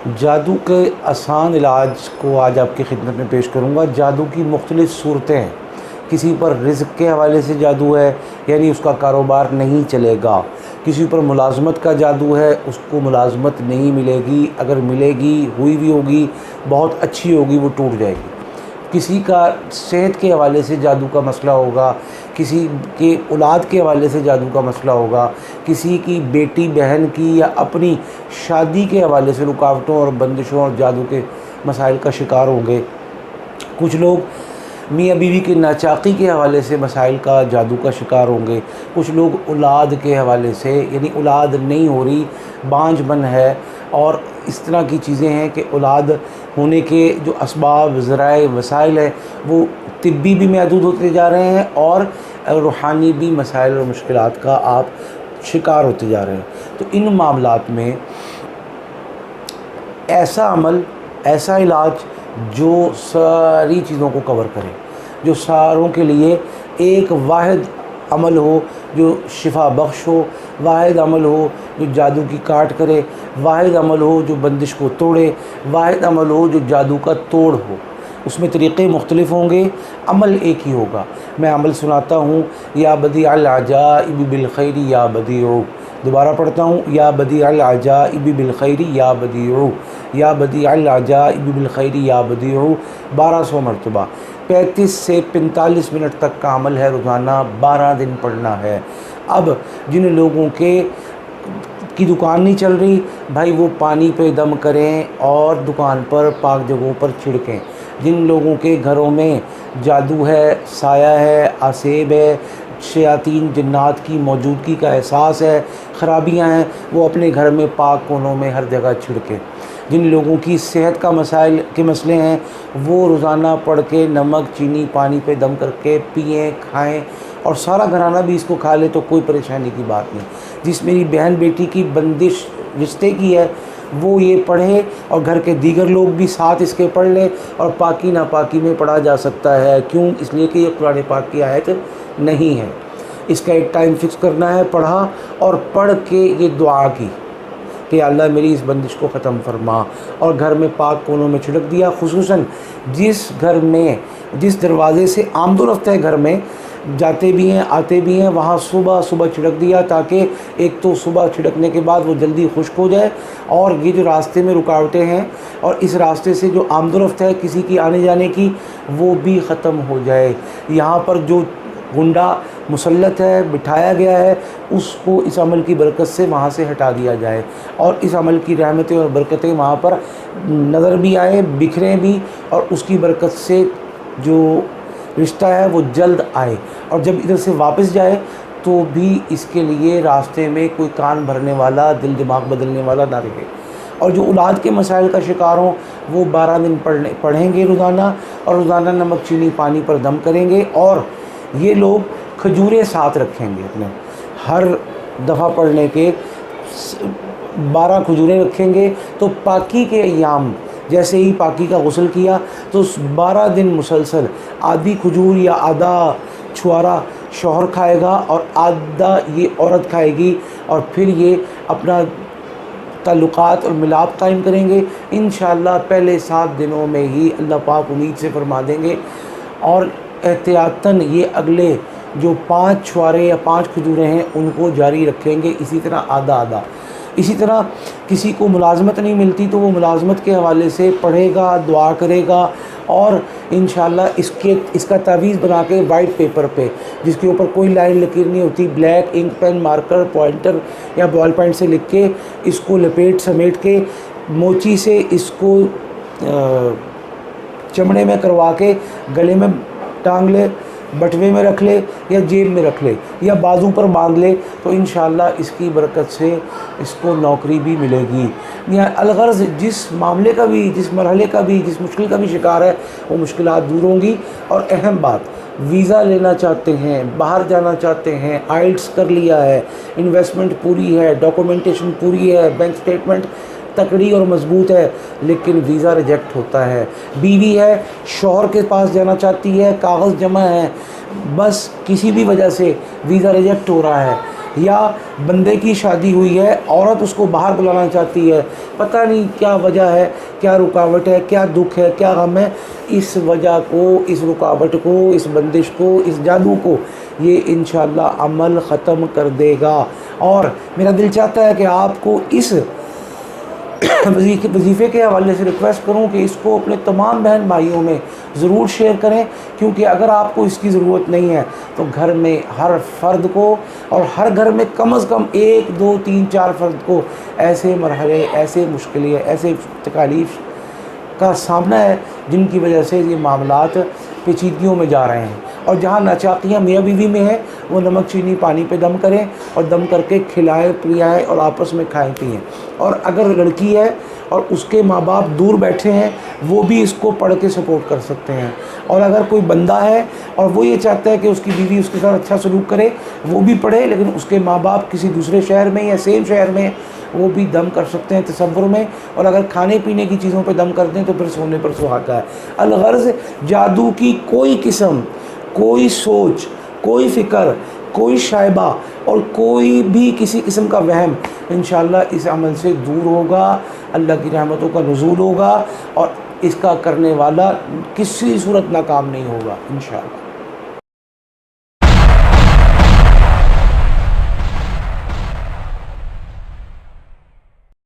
جادو کے آسان علاج کو آج آپ کی خدمت میں پیش کروں گا۔ جادو کی مختلف صورتیں ہیں۔ کسی پر رزق کے حوالے سے جادو ہے، یعنی اس کا کاروبار نہیں چلے گا۔ کسی پر ملازمت کا جادو ہے، اس کو ملازمت نہیں ملے گی، اگر ملے گی ہوئی بھی ہوگی بہت اچھی ہوگی، وہ ٹوٹ جائے گی۔ کسی کا صحت کے حوالے سے جادو کا مسئلہ ہوگا، کسی کے اولاد کے حوالے سے جادو کا مسئلہ ہوگا، کسی کی بیٹی بہن کی یا اپنی شادی کے حوالے سے رکاوٹوں اور بندشوں اور جادو کے مسائل کا شکار ہوں گے۔ کچھ لوگ میاں بیوی کی ناچاقی کے حوالے سے مسائل کا جادو کا شکار ہوں گے۔ کچھ لوگ اولاد کے حوالے سے، یعنی اولاد نہیں ہو رہی، بانجھ بن ہے، اور اس طرح کی چیزیں ہیں کہ اولاد ہونے کے جو اسباب، ذرائع، وسائل ہیں وہ طبی بھی محدود ہوتے جا رہے ہیں اور روحانی بھی مسائل اور مشکلات کا آپ شکار ہوتے جا رہے ہیں۔ تو ان معاملات میں ایسا عمل، ایسا علاج جو ساری چیزوں کو کور کرے، جو ساروں کے لیے ایک واحد عمل ہو جو شفا بخش ہو، واحد عمل ہو جو جادو کی کاٹ کرے، واحد عمل ہو جو بندش کو توڑے، واحد عمل ہو جو جادو کا توڑ ہو۔ اس میں طریقے مختلف ہوں گے، عمل ایک ہی ہوگا۔ میں عمل سناتا ہوں، یا بدیع العجائب بالخیر یا بدیع۔ دوبارہ پڑھتا ہوں، یا بدیع العجائب بالخیر یا بدیع، یا بدیع العجائب بالخیر یا بدیع 1200 مرتبہ۔ 35 سے 45 منٹ تک کا عمل ہے، روزانہ 12 دن پڑھنا ہے۔ اب جن لوگوں کی دکان نہیں چل رہی بھائی، وہ پانی پہ دم کریں اور دکان پر پاک جگہوں پر چھڑکیں۔ جن لوگوں کے گھروں میں جادو ہے، سایہ ہے، آسیب ہے، شیاطین جنات کی موجودگی کا احساس ہے، خرابیاں ہیں، وہ اپنے گھر میں پاک کونوں میں ہر جگہ چھڑکیں۔ جن لوگوں کی صحت کا مسائل کے مسئلے ہیں وہ روزانہ پڑھ کے نمک چینی پانی پہ دم کر کے پئیں، کھائیں، اور سارا گھرانہ بھی اس کو کھا لے تو کوئی پریشانی کی بات نہیں۔ جس میری بہن بیٹی کی بندش رشتے کی ہے وہ یہ پڑھے اور گھر کے دیگر لوگ بھی ساتھ اس کے پڑھ لیں، اور پاکی ناپاکی میں پڑھا جا سکتا ہے۔ کیوں؟ اس لیے کہ یہ قرآن پاک کی آیت نہیں ہے۔ اس کا ایک ٹائم فکس کرنا ہے، پڑھا اور پڑھ کے یہ دعا کی کہ اللہ میری اس بندش کو ختم فرما، اور گھر میں پاک کونوں میں چھڑک دیا۔ خصوصاً جس گھر میں، جس دروازے سے آمد و رفت ہے، گھر میں جاتے بھی ہیں آتے بھی ہیں، وہاں صبح صبح چھڑک دیا، تاکہ ایک تو صبح چھڑکنے کے بعد وہ جلدی خشک ہو جائے، اور یہ جو راستے میں رکاوٹیں ہیں اور اس راستے سے جو آمد و رفت ہے کسی کی آنے جانے کی، وہ بھی ختم ہو جائے۔ یہاں پر جو گنڈا مسلط ہے، بٹھایا گیا ہے، اس کو اس عمل کی برکت سے وہاں سے ہٹا دیا جائے، اور اس عمل کی رحمتیں اور برکتیں وہاں پر نظر بھی آئے، بکھریں بھی، اور اس کی برکت سے جو رشتہ ہے وہ جلد آئے، اور جب ادھر سے واپس جائے تو بھی اس کے لیے راستے میں کوئی کان بھرنے والا، دل دماغ بدلنے والا نہ رہے۔ اور جو اولاد کے مسائل کا شکار ہوں وہ 12 دن پڑھیں گے روزانہ، اور روزانہ نمک چینی پانی پر دم کریں گے، اور یہ لوگ کھجوریں ساتھ رکھیں گے اپنے، ہر دفعہ پڑھنے کے 12 کھجوریں رکھیں گے۔ تو پاکی کے ایام جیسے ہی پاکی کا غسل کیا تو 12 دن مسلسل آدھی کھجور یا آدھا چھوارا شوہر کھائے گا اور آدھا یہ عورت کھائے گی، اور پھر یہ اپنا تعلقات اور ملاپ قائم کریں گے۔ انشاءاللہ پہلے 7 دنوں میں ہی اللہ پاک امید سے فرما دیں گے، اور احتیاطاً یہ اگلے جو 5 چھوارے یا 5 کھجوریں ہیں ان کو جاری رکھیں گے، اسی طرح آدھا آدھا۔ اسی طرح کسی کو ملازمت نہیں ملتی تو وہ ملازمت کے حوالے سے پڑھے گا، دعا کرے گا، اور انشاءاللہ اس کا تعویذ بنا کے وائٹ پیپر پہ، جس کے اوپر کوئی لائن لکیر نہیں ہوتی، بلیک انک پین مارکر پوائنٹر یا بال پوائنٹ سے لکھ کے اس کو لپیٹ سمیٹ کے موچی سے اس کو چمڑے میں کروا کے گلے میں ٹانگ لے، بٹوے میں رکھ لے یا جیب میں رکھ لے یا بازو پر باندھ لے، تو انشاءاللہ اس کی برکت سے اس کو نوکری بھی ملے گی۔ یا الغرض جس معاملے کا بھی، جس مرحلے کا بھی، جس مشکل کا بھی شکار ہے وہ مشکلات دور ہوں گی۔ اور اہم بات، ویزا لینا چاہتے ہیں، باہر جانا چاہتے ہیں، آئلٹس کر لیا ہے، انویسٹمنٹ پوری ہے، ڈاکومنٹیشن پوری ہے، بینک سٹیٹمنٹ تکڑی اور مضبوط ہے، لیکن ویزا ریجیکٹ ہوتا ہے، بیوی ہے شوہر کے پاس جانا چاہتی ہے، کاغذ جمع ہیں، بس کسی بھی وجہ سے ویزا ریجیکٹ ہو رہا ہے، یا بندے کی شادی ہوئی ہے، عورت اس کو باہر بلانا چاہتی ہے، پتہ نہیں کیا وجہ ہے، کیا رکاوٹ ہے، کیا دکھ ہے، کیا غم ہے، اس وجہ کو، اس رکاوٹ کو، اس بندش کو، اس جادو کو یہ انشاءاللہ عمل ختم کر دے گا۔ اور میرا دل چاہتا ہے کہ آپ کو اس وظیفے کے حوالے سے ریکویسٹ کروں کہ اس کو اپنے تمام بہن بھائیوں میں ضرور شیئر کریں، کیونکہ اگر آپ کو اس کی ضرورت نہیں ہے تو گھر میں ہر فرد کو، اور ہر گھر میں کم از کم 1 2 3 4 فرد کو ایسے مرحلے، ایسے مشکلیں، ایسے تکالیف کا سامنا ہے جن کی وجہ سے یہ معاملات پیچیدگیوں میں جا رہے ہیں۔ اور جہاں ناچاکیاں میاں بیوی میں ہیں وہ نمک چینی پانی پہ دم کریں، اور دم کر کے کھلائیں پلائیں اور آپس میں کھائیں پئیں۔ اور اگر لڑکی ہے اور اس کے ماں باپ دور بیٹھے ہیں وہ بھی اس کو پڑھ کے سپورٹ کر سکتے ہیں۔ اور اگر کوئی بندہ ہے اور وہ یہ چاہتا ہے کہ اس کی بیوی اس کے ساتھ اچھا سلوک کرے، وہ بھی پڑھے، لیکن اس کے ماں باپ کسی دوسرے شہر میں یا سیم شہر میں، وہ بھی دم کر سکتے ہیں تصور میں۔ اور اگر کھانے پینے کی چیزوں پہ دم کر دیں تو پھر سونے پر سہاگا ہے۔ الغرض جادو کی کوئی قسم، کوئی سوچ، کوئی فکر، کوئی شائبہ اور کوئی بھی کسی قسم کا وہم انشاءاللہ اس عمل سے دور ہوگا، اللہ کی رحمتوں کا نزول ہوگا، اور اس کا کرنے والا کسی صورت ناکام نہیں ہوگا انشاءاللہ۔